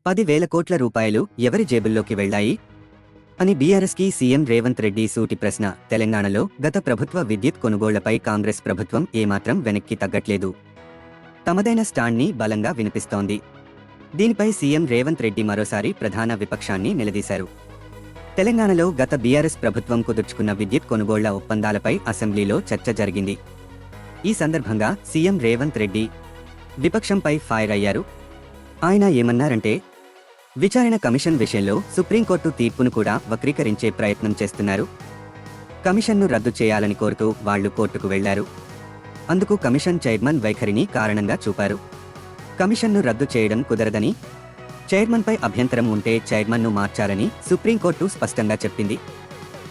10,000 కోట్ల రూపాయలు ఎవరి జేబుల్లోకి వెళ్లాయి అని బీఆర్ఎస్కి సీఎం రేవంత్ రెడ్డి సూటి ప్రశ్న. తెలంగాణలో గత ప్రభుత్వ విద్యుత్ కొనుగోళ్లపై కాంగ్రెస్ ప్రభుత్వం ఏమాత్రం వెనక్కి తగ్గట్లేదు. తమదైన స్టాండ్ని బలంగా వినిపిస్తోంది. దీనిపై సీఎం రేవంత్ రెడ్డి మరోసారి ప్రధాన విపక్షాన్ని నిలదీశారు. తెలంగాణలో గత బీఆర్ఎస్ ప్రభుత్వం కుదుర్చుకున్న విద్యుత్ కొనుగోళ్ల ఒప్పందాలపై అసెంబ్లీలో చర్చ జరిగింది. ఈ సందర్భంగా సీఎం రేవంత్ రెడ్డి విపక్షంపై ఫైర్ అయ్యారు. ఆయన ఏమన్నారంటే, విచారణ కమిషన్ విషయంలో సుప్రీంకోర్టు తీర్పును కూడా వక్రీకరించే ప్రయత్నం చేస్తున్నారు. కమిషన్ను రద్దు చేయాలని కోరుతూ వాళ్లు కోర్టుకు వెళ్లారు. అందుకు కమిషన్ చైర్మన్ వైఖరిని కారణంగా చూపారు. కమిషన్ను రద్దు చేయడం కుదరదని, చైర్మన్పై అభ్యంతరం ఉంటే చైర్మన్ను మార్చాలని సుప్రీంకోర్టు స్పష్టంగా చెప్పింది.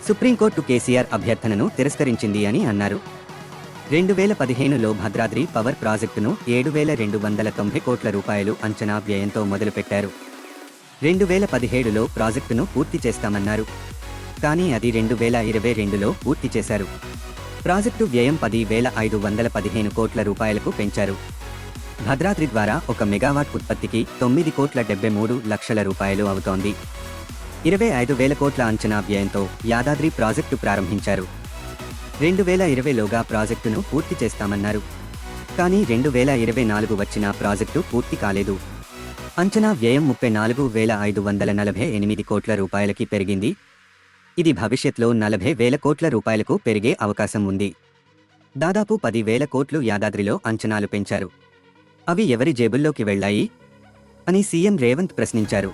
సుప్రీంకోర్టు కేసీఆర్ అభ్యర్థనను తిరస్కరించింది అని అన్నారు. 2015లో భద్రాద్రి పవర్ ప్రాజెక్టును 7,290 కోట్ల రూపాయలు అంచనా వ్యయంతో మొదలుపెట్టారు. 2017లో ప్రాజెక్టును పూర్తి చేస్తామన్నారు. కానీ అది 2022లో పూర్తి చేశారు. ప్రాజెక్టు వ్యయం 10,515 కోట్ల రూపాయలకు పెంచారు. భద్రాద్రి ద్వారా 1 మెగావాట్ ఉత్పత్తికి 9,73 లక్షల రూపాయలు అవుతోంది. 25,000 కోట్ల అంచనా వ్యయంతో యాదాద్రి ప్రాజెక్టు ప్రారంభించారు. 2020లోగా ప్రాజెక్టును పూర్తి చేస్తామన్నారు. కానీ 2024 వచ్చినా ప్రాజెక్టు పూర్తి కాలేదు. అంచనా వ్యయం 34,548 కోట్ల రూపాయలకి పెరిగింది. ఇది భవిష్యత్లో 40,000 కోట్ల రూపాయలకు పెరిగే అవకాశం ఉంది. దాదాపు 10,000 కోట్లు యాదాద్రిలో అంచనాలు పెంచారు. అవి ఎవరి జేబుల్లోకి వెళ్లాయి అని సీఎం రేవంత్ ప్రశ్నించారు.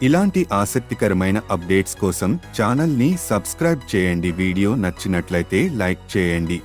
ఇలాంటి ఆసక్తికరమైన అప్డేట్స్ కోసం ఛానల్ని సబ్స్క్రైబ్ చేయండి. వీడియో నచ్చినట్లయితే లైక్ చేయండి.